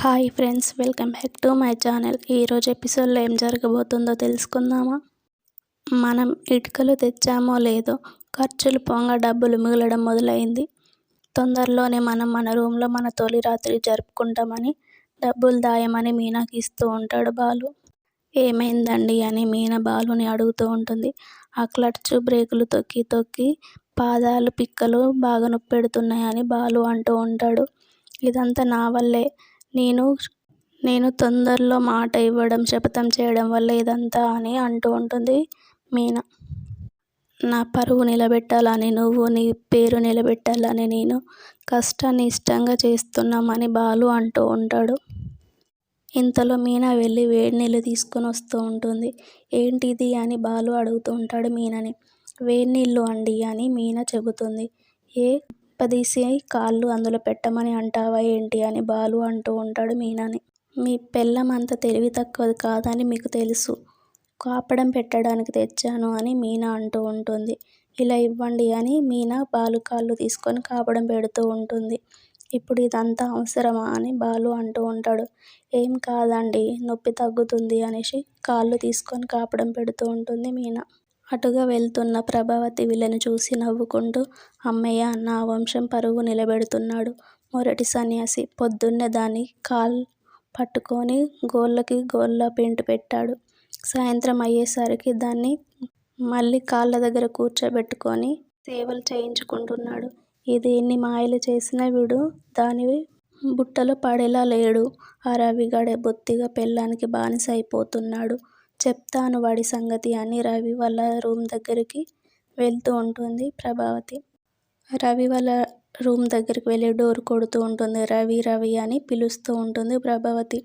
Hi friends, welcome back to my channel. ఈరోజు ఎపిసోడ్లో ఏం జరగబోతుందో తెలుసుకుందామా? మనం ఇటుకలు తెచ్చామో లేదో ఖర్చులు పోగా డబ్బులు మిగలడం మొదలైంది. తొందరలోనే మనం మన రూమ్లో మన తొలి రాత్రి జరుపుకుంటామని డబ్బులు దాయమని మీనాకి ఇస్తూ ఉంటాడు బాలు. ఏమైందండి అని మీనా బాలుని అడుగుతూ ఉంటుంది. ఆ క్లచ్ బ్రేకులు తొక్కి తొక్కి పాదాలు పిక్కలు బాగా నొప్పి పెడుతున్నాయని బాలు అంటూ ఉంటాడు. ఇదంతా నా వల్లే. నేను తొందరలో మాట ఇవ్వడం, శపథం చేయడం వల్ల ఇదంతా అని అంటూ ఉంటుంది మీనా. నా పరువు నిలబెట్టాలని నువ్వు, నీ పేరు నిలబెట్టాలని నేను కష్టాన్ని ఇష్టంగా చేస్తున్నామని బాలు అంటూ ఉంటాడు. ఇంతలో మీనా వెళ్ళి వేడి నీళ్ళు తీసుకొని వస్తూ ఉంటుంది. ఏంటిది అని బాలు అడుగుతూ ఉంటాడు మీనాని. వేడి నీళ్ళు అండి అని మీనా చెబుతుంది. పదీసి కాళ్ళు అందులో పెట్టమని అంటావా ఏంటి అని బాలు అంటూ ఉంటాడు మీనాని. మీ పెళ్ళాం అంత తెలివి తక్కువది కాదని మీకు తెలుసు. కాపడం పెట్టడానికి తెచ్చాను అని మీనా అంటూ ఉంటుంది. ఇలా ఇవ్వండి అని మీనా బాలు కాళ్ళు తీసుకొని కాపడం పెడుతూ ఉంటుంది. ఇప్పుడు ఇదంతా అవసరమా అని బాలు అంటూ ఉంటాడు. ఏం కాదండి, నొప్పి తగ్గుతుంది అనేసి కాళ్ళు తీసుకొని కాపడం పెడుతూ ఉంటుంది మీనా. అటుగా వెళ్తున్న ప్రభావతి వీళ్ళని చూసి నవ్వుకుంటూ, అమ్మయ్య, నా వంశం పరువు నిలబెడుతున్నాడు మొరటి సన్యాసి. పొద్దున్నే దాన్ని కాల్ పట్టుకొని గోళ్ళకి గోళ్ళ పెయింట్ పెట్టాడు. సాయంత్రం అయ్యేసరికి దాన్ని మళ్ళీ కాళ్ళ దగ్గర కూర్చోబెట్టుకొని సేవలు చేయించుకుంటున్నాడు. ఇది ఎన్ని మాయలు చేసినా వీడు దాని బుట్టలో పడేలా లేడు. ఆ రవిగాడే బొత్తిగా పెళ్ళానికి బానిస అయిపోతున్నాడు. చెప్తాను వాడి సంగతి అని రవి వాళ్ళ రూమ్ దగ్గరికి వెళ్తూ ఉంటుంది ప్రభావతి. రవి వాళ్ళ రూమ్ దగ్గరికి వెళ్ళి డోర్ కొడుతూ ఉంటుంది. రవి రవి అని పిలుస్తూ ఉంటుంది ప్రభావతి.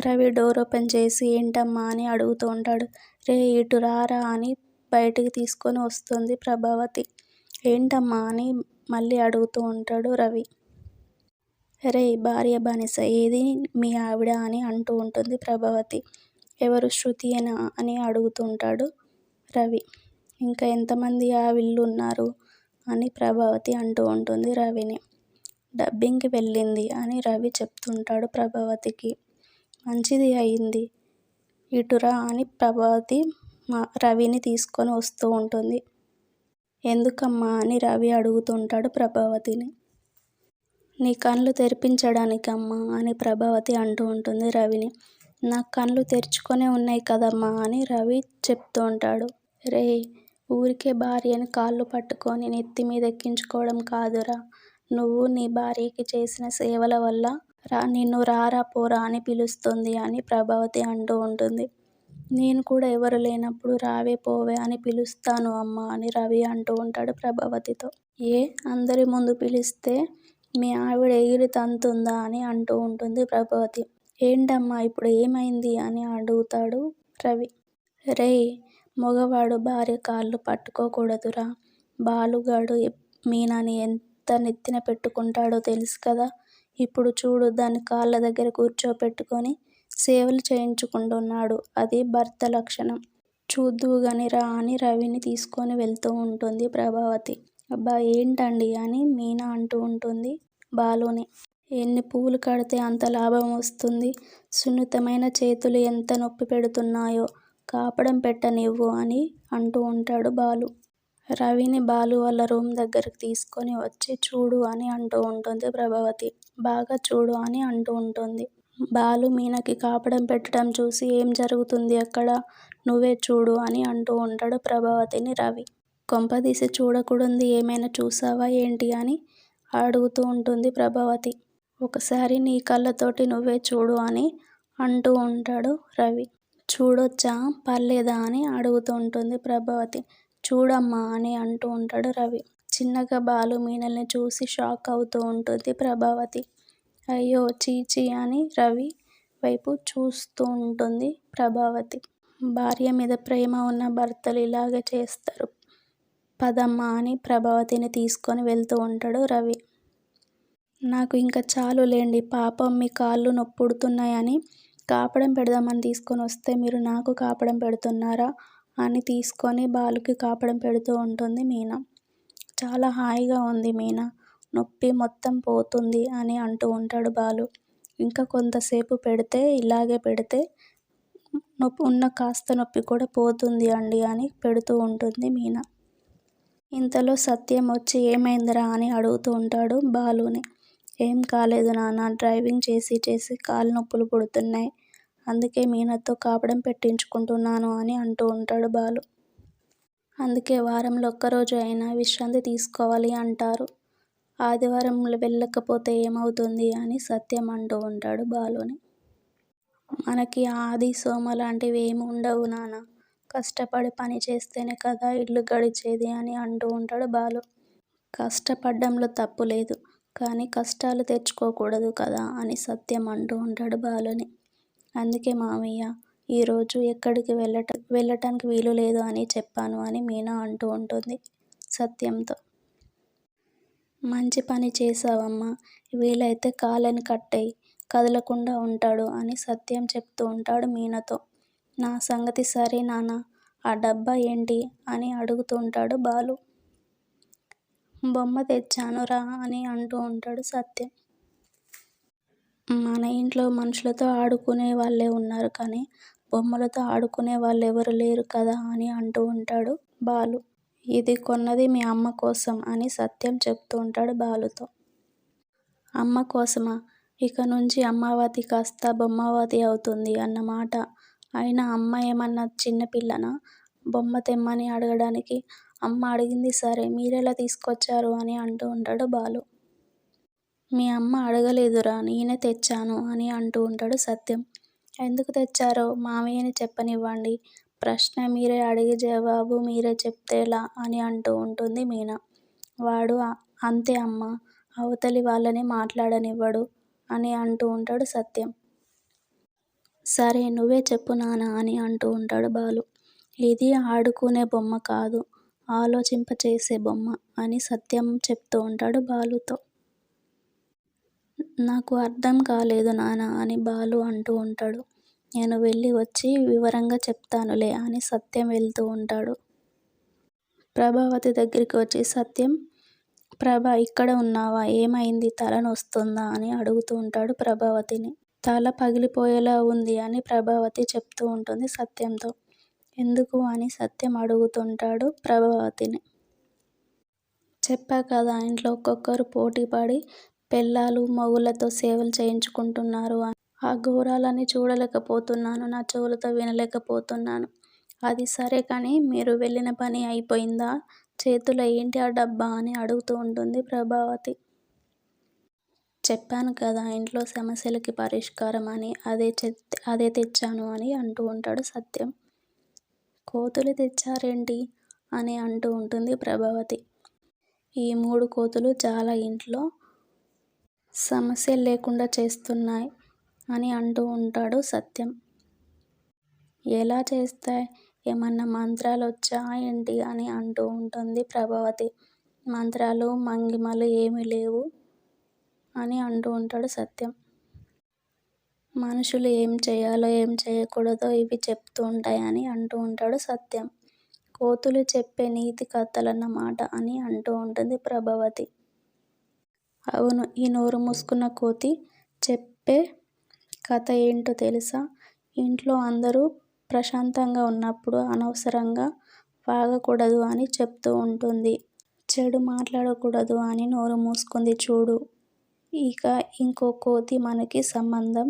రవి డోర్ ఓపెన్ చేసి ఏంటమ్మా అని అడుగుతూ ఉంటాడు. రే ఇటు రారా అని బయటికి తీసుకొని వస్తుంది ప్రభావతి. ఏంటమ్మా అని మళ్ళీ అడుగుతూ ఉంటాడు రవి. రే భార్య బానిస ఏది మీ ఆవిడ అని అంటూ ఉంటుంది ప్రభావతి. ఎవరు, శృతియేనా అని అడుగుతుంటాడు రవి. ఇంకా ఎంతమంది ఆ వీళ్ళు ఉన్నారు అని ప్రభావతి అంటూ ఉంటుంది రవిని. డబ్బింగ్కి వెళ్ళింది అని రవి చెప్తుంటాడు ప్రభావతికి. మంచిది అయింది, ఇటురా అని ప్రభావతి రవిని తీసుకొని వస్తూ ఉంటుంది. ఎందుకమ్మా అని రవి అడుగుతుంటాడు ప్రభావతిని. నీ కళ్ళు తెరిపించడానికమ్మా అని ప్రభావతి అంటూ ఉంటుంది రవిని. నా కళ్ళు తెరుచుకొనే ఉన్నాయి కదమ్మా అని రవి చెప్తూ ఉంటాడు. రే ఊరికే భార్యని కాళ్ళు పట్టుకొని నెత్తి మీద ఎక్కించుకోవడం కాదురా. నువ్వు నీ భార్యకి చేసిన సేవల వల్ల నిన్ను రారా పోరా అని పిలుస్తుంది అని ప్రభావతి అంటూ ఉంటుంది. నేను కూడా ఎవరు లేనప్పుడు రావే పోవే అని పిలుస్తాను అమ్మా అని రవి అంటూ ఉంటాడు ప్రభావతితో. అందరి ముందు పిలిస్తే మీ ఆవిడ ఎగిరి తంతుందా అని అంటూ ఉంటుంది ప్రభావతి. ఏంటమ్మా ఇప్పుడు ఏమైంది అని అడుగుతాడు రవి. రేయ్, మగవాడు భార్య కాళ్ళు పట్టుకోకూడదురా. బాలుగాడు మీనాని ఎంత నెత్తిన పెట్టుకుంటాడో తెలుసు కదా. ఇప్పుడు చూడు, దాన్ని కాళ్ళ దగ్గర కూర్చోపెట్టుకొని సేవలు చేయించుకుంటున్నాడు. అది భర్త లక్షణం. చూద్దువుగాని రా అని రవిని తీసుకొని వెళ్తూ ఉంటుంది ప్రభావతి. అబ్బా ఏంటండి అని మీనా అంటూ ఉంటుంది బాలుని. ఎన్ని పువ్వులు కడితే అంత లాభం వస్తుంది. సున్నితమైన చేతులు ఎంత నొప్పి పెడుతున్నాయో కాపడం పెట్టనివ్వు అని అంటూ ఉంటాడు బాలు. రవిని బాలు వాళ్ళ రూమ్ దగ్గరకు తీసుకొని వచ్చి చూడు అని అంటూ ఉంటుంది ప్రభావతి. బాగా చూడు అని అంటూ ఉంటుంది. బాలు మీనాకి కాపడం పెట్టడం చూసి ఏం జరుగుతుంది అక్కడ, నువ్వే చూడు అని అంటూ ఉంటాడు ప్రభావతిని రవి. కొంపదీసి చూడకూడదు ఏమైనా చూసావా ఏంటి అని అడుగుతూ ఉంటుంది ప్రభావతి. ఒకసారి నీ కళ్ళతోటి నువ్వే చూడు అని అంటూ ఉంటాడు రవి. చూడొచ్చా, పర్లేదా అని అడుగుతూ ఉంటుంది ప్రభావతి. చూడమ్మా అని అంటూ ఉంటాడు రవి. చిన్నగా బాలు మీనల్ని చూసి షాక్ అవుతూ ఉంటుంది ప్రభావతి. అయ్యో చీచీ అని రవి వైపు చూస్తూ ఉంటుంది ప్రభావతి. భార్య మీద ప్రేమ ఉన్న భర్తలు ఇలాగే చేస్తారు. పదమ్మా అని ప్రభావతిని తీసుకొని వెళ్తూ ఉంటాడు రవి. నాకు ఇంకా చాలు లేండి, పాపం మీ కాళ్ళు నొప్పుడుతున్నాయని కాపడం పెడదామని తీసుకొని వస్తే మీరు నాకు కాపడం పెడుతున్నారా అని తీసుకొని బాలుకి కాపడం పెడుతూ ఉంటుంది మీనా. చాలా హాయిగా ఉంది మీనా, నొప్పి మొత్తం పోతుంది అని అంటూ ఉంటాడు బాలు. ఇంకా కొంతసేపు పెడితే ఇలాగే పెడితే ఉన్న కాస్త నొప్పి కూడా పోతుంది అండి అని పెడుతూ ఉంటుంది మీనా. ఇంతలో సత్యం వచ్చి ఏమైందిరా అని అడుగుతూ ఉంటాడు బాలుని. ఏం కాలేదు నాన్న, డ్రైవింగ్ చేసి చేసి కాళ్ళు నొప్పులు పుడుతున్నాయి, అందుకే మీనాతో కాపడం పెట్టించుకుంటున్నాను అని అంటూ ఉంటాడు బాలు. అందుకే వారంలో ఒక్కరోజు అయినా విశ్రాంతి తీసుకోవాలి అంటారు, ఆదివారం వెళ్ళకపోతే ఏమవుతుంది అని సత్యం అంటూ ఉంటాడు బాలుని. మనకి ఆది సోమ లాంటివి ఏమి ఉండవు నాన్న, కష్టపడి పని చేస్తేనే కదా ఇల్లు గడిచేది అని అంటూ ఉంటాడు బాలు. కష్టపడ్డంలో తప్పు లేదు, కానీ కష్టాలు తెచ్చుకోకూడదు కదా అని సత్యం అంటూ ఉంటాడు బాలుని. అందుకే మామయ్య ఈరోజు ఎక్కడికి వెళ్ళటానికి వీలు లేదు అని చెప్పాను అని మీనా అంటూ ఉంటుంది సత్యంతో. మంచి పని చేసావమ్మా, వీలైతే కాళ్ళని కట్టేయి, కదలకుండా ఉంటాడు అని సత్యం చెప్తూ ఉంటాడు మీనాతో. నా సంగతి సరే నాన్న, ఆ డబ్బా ఏంటి అని అడుగుతూ ఉంటాడు బాలు. బొమ్మ తెచ్చాను రా అని అంటూ ఉంటాడు సత్యం. మన ఇంట్లో మనుషులతో ఆడుకునే వాళ్ళే ఉన్నారు కానీ బొమ్మలతో ఆడుకునే వాళ్ళెవరు లేరు కదా అని అంటూ ఉంటాడు బాలు. ఇది కొన్నది మీ అమ్మ కోసం అని సత్యం చెప్తూ ఉంటాడు బాలుతో. అమ్మ కోసమా, ఇక నుంచి అమ్మవతి కాస్త బొమ్మవతి అవుతుంది అన్నమాట. అయినా అమ్మ ఏమన్నా చిన్నపిల్లనా బొమ్మ తెమ్మని అడగడానికి? అమ్మ అడిగింది సరే, మీరెలా తీసుకొచ్చారు అని అంటూ ఉంటాడు బాలు. మీ అమ్మ అడగలేదురా, నేనే తెచ్చాను అని అంటూ ఉంటాడు సత్యం. ఎందుకు తెచ్చారో మామయ్యని చెప్పనివ్వండి, ప్రశ్న మీరే అడిగి జవాబు మీరే చెప్తే ఎలా అని అంటూ ఉంటుంది మీనా. వాడు అంతే అమ్మ, అవతలి వాళ్ళని మాట్లాడనివ్వడు అని అంటూ ఉంటాడు సత్యం. సరే నువ్వే చెప్పు నాన్న అని అంటూ ఉంటాడు బాలు. ఇది ఆడుకునే బొమ్మ కాదు, ఆలోచింపచేసే బొమ్మ అని సత్యం చెప్తూ ఉంటాడు బాలుతో. నాకు అర్థం కాలేదు నాన్న అని బాలు అంటూ ఉంటాడు. నేను వెళ్ళి వచ్చి వివరంగా చెప్తానులే అని సత్యం వెళ్తూ ఉంటాడు. ప్రభావతి దగ్గరికి వచ్చి సత్యం, ప్రభా ఇక్కడ ఉన్నావా, ఏమైంది, తల నొస్తుందా అని అడుగుతూ ఉంటాడు ప్రభావతిని. తల పగిలిపోయేలా ఉంది అని ప్రభావతి చెప్తూ ఉంటుంది సత్యంతో. ఎందుకు అని సత్యం అడుగుతుంటాడు ప్రభావతిని. చెప్పా కదా, ఇంట్లో ఒక్కొక్కరు పోటీపడి పెళ్ళాలు మొగుళ్ళతో సేవలు చేయించుకుంటున్నారు అని. ఆ ఘోరాలన్నీ చూడలేకపోతున్నాను, నా చెవులతో వినలేకపోతున్నాను. అది సరే కానీ మీరు వెళ్ళిన పని అయిపోయిందా, చేతిలో ఏంటి ఆ డబ్బా అని అడుగుతూ ఉంటుంది ప్రభావతి. చెప్పాను కదా ఇంట్లో సమస్యలకి పరిష్కారం అని, అదే తెచ్చాను అని అంటూ ఉంటాడు సత్యం. కోతులు తెచ్చారేంటి అని అంటూ ఉంటుంది ప్రభావతి. ఈ 3 కోతులు చాలా ఇంట్లో సమస్యలు లేకుండా చేస్తున్నాయి అని అంటూ ఉంటాడు సత్యం. ఎలా చేస్తాయి, ఏమన్నా మంత్రాలు వచ్చా ఏంటి అని అంటూ ఉంటుంది ప్రభావతి. మంత్రాలు మంగిమలు ఏమీ లేవు అని అంటూ ఉంటాడు సత్యం. మనుషులు ఏం చేయాలో ఏం చేయకూడదో ఇవి చెప్తూ ఉంటాయి అని అంటూ ఉంటాడు సత్యం. కోతులు చెప్పే నీతి కథలన్నమాట అని అంటూ ఉంటుంది ప్రభావతి. అవును, ఈ నోరు మూసుకున్న కోతి చెప్పే కథ ఏంటో తెలుసా, ఇంట్లో అందరూ ప్రశాంతంగా ఉన్నప్పుడు అనవసరంగా వాగకూడదు అని చెప్తూ ఉంటుంది. చెడు మాట్లాడకూడదు అని నోరు మూసుకుంది చూడు. ఇక ఇంకో కోతి మనకి సంబంధం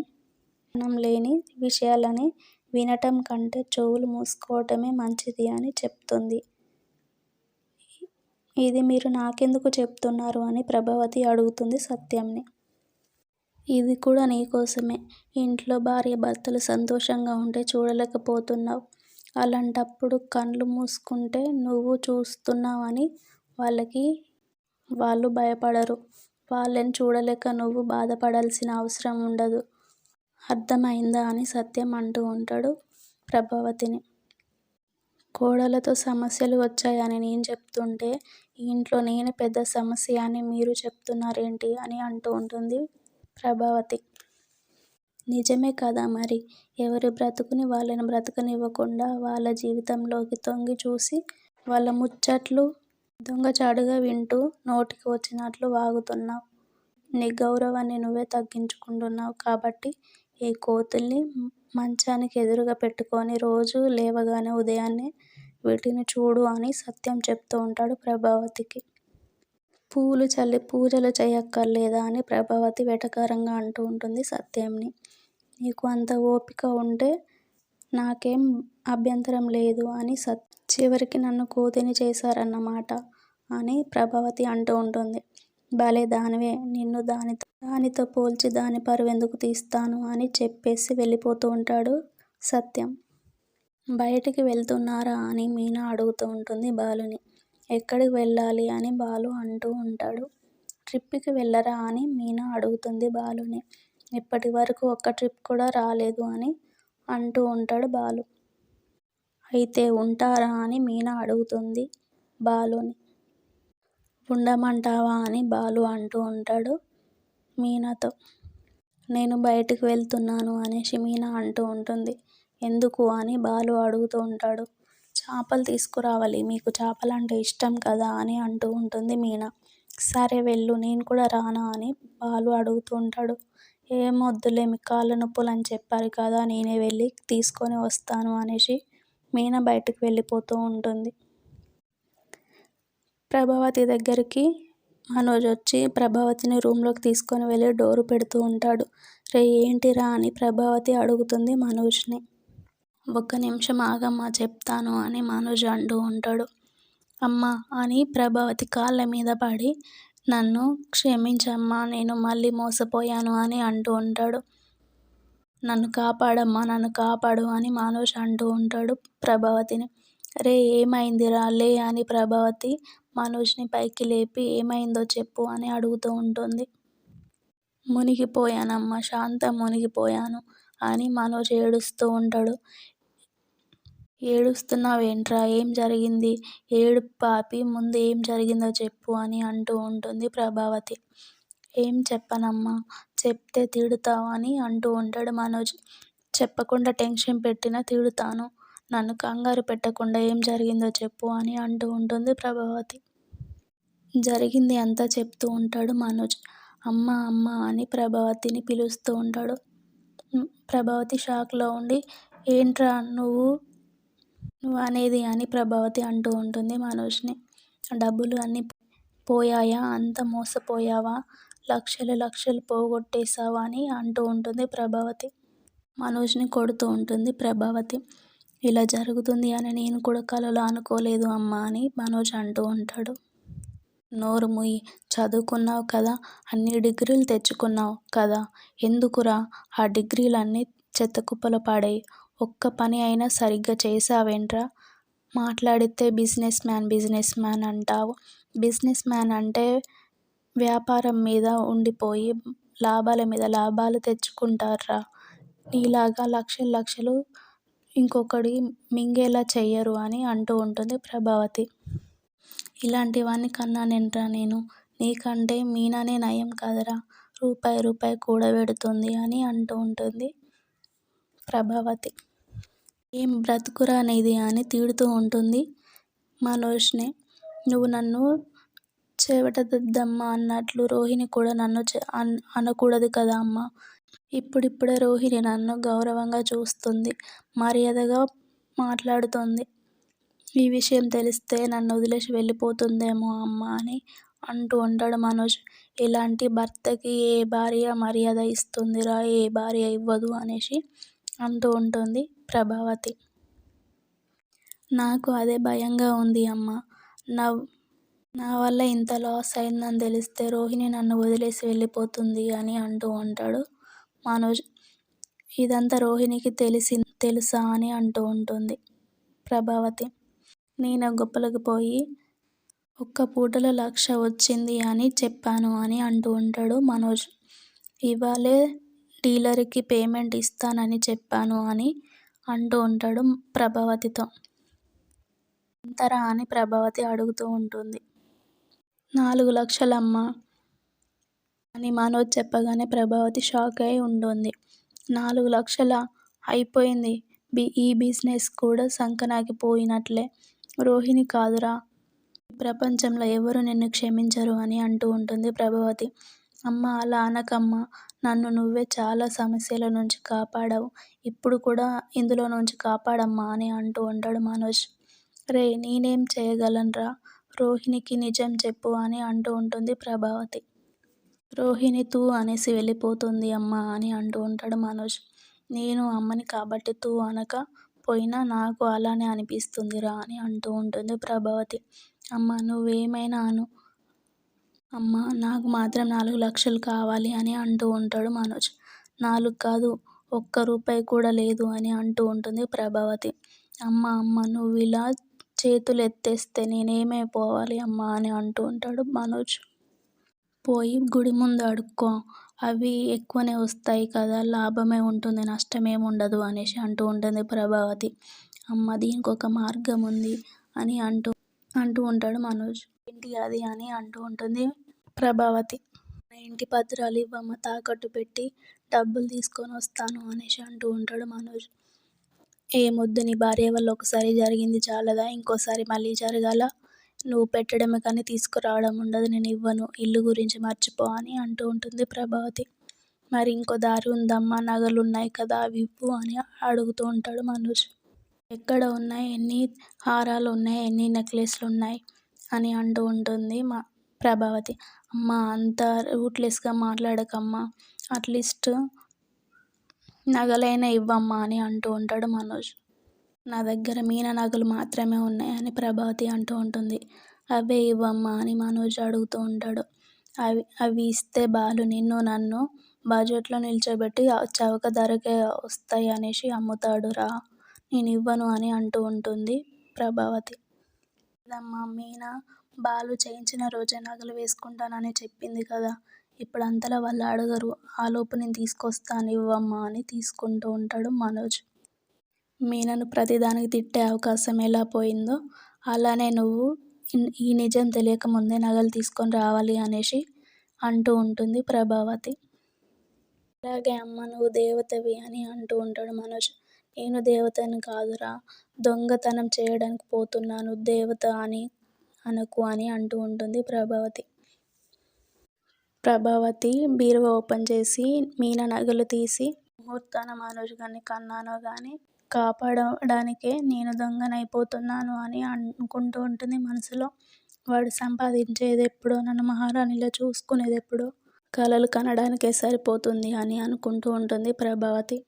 లేని విషయాలని వినటం కంటే చెవులు మూసుకోవటమే మంచిది అని చెప్తుంది. ఇది మీరు నాకెందుకు చెప్తున్నారు అని ప్రభావతి అడుగుతుంది సత్యంని. ఇది కూడా నీకోసమే, ఇంట్లో భార్య భర్తలు సంతోషంగా ఉంటే చూడలేకపోతున్నావు, అలాంటప్పుడు కళ్ళు మూసుకుంటే నువ్వు చూస్తున్నావని వాళ్ళు భయపడరు, వాళ్ళని చూడలేక నువ్వు బాధపడాల్సిన అవసరం ఉండదు, అర్థమైందా అని సత్యం అంటూ ఉంటాడు ప్రభావతిని. కోడలతో సమస్యలు వచ్చాయని నేను చెప్తుంటే ఈ ఇంట్లో నేనే పెద్ద సమస్య అని మీరు చెప్తున్నారేంటి అని అంటూ ఉంటుంది ప్రభావతి. నిజమే కదా మరి, ఎవరి బ్రతుకుని వాళ్ళని బ్రతకనివ్వకుండా వాళ్ళ జీవితంలోకి తొంగి చూసి వాళ్ళ ముచ్చట్లు దొంగచాటుగా వింటూ నోటికి వచ్చినట్లు వాగుతున్నావు. నీ గౌరవాన్ని నువ్వే తగ్గించుకుంటున్నావు కాబట్టి ఈ కోతుల్ని మంచానికి ఎదురుగా పెట్టుకొని రోజూ లేవగానే ఉదయాన్నే వీటిని చూడు అని సత్యం చెప్తూ ఉంటాడు ప్రభావతికి. పూలు చల్లి పూజలు చేయక్కర్లేదా అని ప్రభావతి వెటకారంగా అంటూ ఉంటుంది సత్యంని. నీకు అంత ఓపిక ఉంటే నాకేం అభ్యంతరం లేదు అని చివరికి నన్ను కోతిని చేశారన్నమాట అని ప్రభావతి అంటూ ఉంటుంది. భలే దానివే, నిన్ను దానితో పోల్చి దాని పరువెందుకు తీస్తాను అని చెప్పేసి వెళ్ళిపోతూ ఉంటాడు సత్యం. బయటికి వెళ్తున్నారా అని మీనా అడుగుతూ ఉంటుంది బాలుని. ఎక్కడికి వెళ్ళాలి అని బాలు అంటూ ఉంటాడు. ట్రిప్కి వెళ్ళరా అని మీనా అడుగుతుంది బాలుని. ఇప్పటి వరకు ఒక్క ట్రిప్ కూడా రాలేదు అని అంటూ ఉంటాడు బాలు. అయితే ఉంటారా అని మీనా అడుగుతుంది బాలుని. ఉండమంటావా అని బాలు అంటూ ఉంటాడు మీనాతో. నేను బయటికి వెళ్తున్నాను అనేసి మీనా అంటూ ఉంటుంది. ఎందుకు అని బాలు అడుగుతూ ఉంటాడు. చేపలు తీసుకురావాలి, మీకు చేపలంటే ఇష్టం కదా అని అంటూ ఉంటుంది మీనా. సరే వెళ్ళు, నేను కూడా రానా అని బాలు అడుగుతూ ఉంటాడు. ఏం వద్దులే, మీ కాళ్ళ నొప్పులు అని చెప్పారు కదా, నేనే వెళ్ళి తీసుకొని వస్తాను అనేసి మీనా బయటికి వెళ్ళిపోతూ ఉంటుంది. ప్రభావతి దగ్గరికి మనోజ్ వచ్చి ప్రభావతిని రూమ్లోకి తీసుకొని వెళ్ళి డోరు పెడుతూ ఉంటాడు. రే ఏంటిరా అని ప్రభావతి అడుగుతుంది మనోజ్ని. ఒక్క నిమిషం ఆగమ్మా చెప్తాను అని మనోజ్ అంటూ ఉంటాడు. అమ్మా అని ప్రభావతి కాళ్ళ మీద పడి నన్ను క్షమించమ్మా, నేను మళ్ళీ మోసపోయాను అని అంటూ ఉంటాడు. నన్ను కాపాడమ్మా, నన్ను కాపాడు అని మనోజ్ అంటూ ఉంటాడు ప్రభావతిని. రే ఏమైందిరా లే అని ప్రభావతి మనోజ్ని పైకి లేపి ఏమైందో చెప్పు అని అడుగుతూ ఉంటుంది. మునిగిపోయానమ్మా, శాంతం మునిగిపోయాను అని మనోజ్ ఏడుస్తూ ఉంటాడు. ఏడుస్తున్నావేంట్రా, ఏం జరిగింది, ఏడుపు పాపి, ముందు ఏం జరిగిందో చెప్పు అని అంటూ ఉంటుంది ప్రభావతి. ఏం చెప్పనమ్మా, చెప్తే తిడతావు అని అంటూ ఉంటాడు మనోజ్. చెప్పకుండా టెన్షన్ పెట్టినా తిడతాను, నన్ను కంగారు పెట్టకుండా ఏం జరిగిందో చెప్పు అని అంటూ ఉంటుంది ప్రభావతి. జరిగింది అంతా చెప్తూ ఉంటాడు మనోజ్. అమ్మ అమ్మ అని ప్రభావతిని పిలుస్తూ ఉంటాడు. ప్రభావతి షాక్లో ఉండి ఏంట్రా నువ్వు అనేది అని ప్రభావతి అంటూ ఉంటుంది మనోజ్ని. డబ్బులు అన్నీ పోయాయా, అంత మోసపోయావా, లక్షలు లక్షలు పోగొట్టేశావా అని అంటూ ఉంటుంది ప్రభావతి. మనోజ్ని కొడుతూ ఉంటుంది ప్రభావతి. ఇలా జరుగుతుంది అని నేను కూడా కలలో అనుకోలేదు అమ్మా అని మనోజ్ అంటూ ఉంటాడు. నోరు ముయ్యి, చదువుకున్నావు కదా, అన్ని డిగ్రీలు తెచ్చుకున్నావు కదా, ఎందుకురా ఆ డిగ్రీలన్నీ చెత్తకుప్పలో పడేయి, ఒక్క పని అయినా సరిగ్గా చేసావేంట్రా, మాట్లాడితే బిజినెస్ మ్యాన్ అంటావు. బిజినెస్ మ్యాన్ అంటే వ్యాపారం మీద ఉండిపోయి లాభాల మీద లాభాలు తెచ్చుకుంటారా, నీలాగా లక్షలు లక్షలు ఇంకొకటి మింగేలా చెయ్యరు అని అంటూ ఉంటుంది ప్రభావతి. ఇలాంటివన్నీ కన్నానేంట్రా నేను, నీకంటే మీనానే నయం కదరా, రూపాయి రూపాయి కూడబెడుతుంది అని అంటూ ఉంటుంది ప్రభావతి. ఏం బ్రతుకురా నీది అని తిడుతూ ఉంటుంది మనోజ్ని. నువ్వు నన్ను చెవటదద్దమ్మా అన్నట్లు రోహిణి కూడా నన్ను అనకూడదు కదా అమ్మా. ఇప్పుడిప్పుడే రోహిణి నన్ను గౌరవంగా చూస్తుంది, మర్యాదగా మాట్లాడుతుంది. ఈ విషయం తెలిస్తే నన్ను వదిలేసి వెళ్ళిపోతుందేమో అమ్మ అని అంటూ ఉంటాడు మనోజ్. ఇలాంటి భర్తకి ఏ భార్య మర్యాద ఇస్తుందిరా, ఏ భార్య ఇవ్వదు అనేసి అంటూ ఉంటుంది ప్రభావతి. నాకు అదే భయంగా ఉంది అమ్మ. నా వల్ల ఇంత లాస్ అయిందని తెలిస్తే రోహిణి నన్ను వదిలేసి వెళ్ళిపోతుంది అని అంటూ ఉంటాడు మనోజ్. ఇదంతా రోహిణికి తెలుసా అని అంటూ ఉంటుంది ప్రభావతి. నేను గొప్పలకు పోయి ఒక్క పూటలో 1,00,000 వచ్చింది అని చెప్పాను అని అంటూ ఉంటాడు మనోజ్. ఇవాళే డీలర్కి పేమెంట్ ఇస్తానని చెప్పాను అని అంటూ ఉంటాడు ప్రభావతితో. ఎంతరా అని ప్రభావతి అడుగుతూ ఉంటుంది. 4,00,000 అమ్మా అని మనోజ్ చెప్పగానే ప్రభావతి షాక్ అయి ఉంటుంది. 4,00,000 అయిపోయింది, ఈ బిజినెస్ కూడా సంకనాకి పోయినట్లే. రోహిణి కాదురా, ఈ ప్రపంచంలో ఎవరు నిన్ను క్షమించరు అని అంటూ ఉంటుంది ప్రభావతి. అమ్మా అలా అనకమ్మా. నన్ను నువ్వే చాలా సమస్యల నుంచి కాపాడావు. ఇప్పుడు కూడా ఇందులో నుంచి కాపాడమ్మా అని అంటూ ఉంటాడు మనోజ్. రేయ్ నేనేం చేయగలనురా, రోహిణికి నిజం చెప్పు అని అంటూ ఉంటుంది ప్రభావతి. రోహిణి తూ అనేసి వెళ్ళిపోతుంది అమ్మా అని అంటూ ఉంటాడు మనోజ్. నేను అమ్మని కాబట్టి తూ అనక పోయినా నాకు అలానే అనిపిస్తుందిరా అని అంటూ ఉంటుంది ప్రభావతి. అమ్మ నువ్వేమైనా అను అమ్మా నాకు మాత్రం 4 లక్షలు కావాలి అని అంటూ ఉంటాడు మనోజ్. 4 కాదు, ఒక్క రూపాయి కూడా లేదు అని అంటూ ఉంటుంది ప్రభావతి. అమ్మ నువ్విలా చేతులెత్తేస్తే నేనేమైపోవాలి అమ్మా అని అంటూ ఉంటాడు మనోజ్. పోయి గుడి ముందు అడుక్కో, అవి ఎక్కువనే వస్తాయి కదా, లాభమే ఉంటుంది నష్టమేముండదు అనేసి అంటూ ఉంటుంది ప్రభావతి. అమ్మ దీనికొక మార్గం ఉంది అని అంటూ ఉంటాడు మనోజ్. ఏంటి అది అని అంటూ ఉంటుంది ప్రభావతి. నా ఇంటి పత్రాలు ఇవ్వమ్మ, తాకట్టు పెట్టి డబ్బులు తీసుకొని వస్తాను అనేసి అంటూ ఉంటాడు మనోజ్. ఏమొద్దు, నీ భార్య వల్ల ఒకసారి జరిగింది చాలదా, ఇంకోసారి మళ్ళీ జరగాల? నువ్వు పెట్టడమే కానీ తీసుకురావడం ఉండదు, నేను ఇవ్వను, ఇల్లు గురించి మర్చిపో అని అంటూ ఉంటుంది ప్రభావతి. మరి ఇంకో దారి ఉందమ్మా, నగలు ఉన్నాయి కదా అవి ఇవ్వు అని అడుగుతూ ఉంటాడు మనోజ్. ఎక్కడ ఉన్నాయి, ఎన్ని హారాలు ఉన్నాయి, ఎన్ని నెక్లెస్లు ఉన్నాయి అని అంటూ ఉంటుంది ప్రభావతి. అమ్మ అంత రూట్లెస్గా మాట్లాడకమ్మా, అట్లీస్ట్ నగలైనా ఇవ్వమ్మా అని అంటూ ఉంటాడు మనోజ్. నా దగ్గర మీన నగలు మాత్రమే ఉన్నాయి అని ప్రభావతి అంటూ ఉంటుంది. అవే ఇవ్వమ్మా అని మనోజ్ అడుగుతూ ఉంటాడు. అవి ఇస్తే బాలు నిన్ను నన్ను బడ్జెట్లో నిల్చోబెట్టి చవక ధరకే వస్తాయి అనేసి అమ్ముతాడురా, నేను ఇవ్వను అని అంటూ ఉంటుంది ప్రభావతి. లేదమ్మా, మీనా బాలు చేయించిన రోజే నగలు వేసుకుంటానని చెప్పింది కదా, ఇప్పుడు అంతలా వాళ్ళు అడగరు, ఆలోపు నేను తీసుకొస్తాను ఇవ్వమ్మా అని తీసుకుంటూ ఉంటాడు మనోజ్. మీనను ప్రతిదానికి తిట్టే అవకాశం ఎలా పోయిందో అలానే నువ్వు ఈ నిజం తెలియకముందే నగలు తీసుకొని రావాలి అనేసి అంటూ ఉంటుంది ప్రభావతి. అలాగే అమ్మ నువ్వు దేవతవి అని అంటూ ఉంటాడు మనోజ్. నేను దేవతని కాదురా, దొంగతనం చేయడానికి పోతున్నాను, దేవత అని అనకు అని అంటూ ఉంటుంది ప్రభావతి. ప్రభావతి బీరువా ఓపెన్ చేసి మీనా నగలు తీసి, ముహూర్తాన మనోజ్ గారిని కన్నానో కానీ కాపాడడానికే నేను దొంగనైపోతున్నాను అని అనుకుంటూ ఉంటుంది మనసులో. వాడు సంపాదించేది ఎప్పుడో, నన్ను మహారాణిలో చూసుకునేది ఎప్పుడో, కలలు కనడానికే సరిపోతుంది అని అనుకుంటూ ఉంటుంది ప్రభావతి.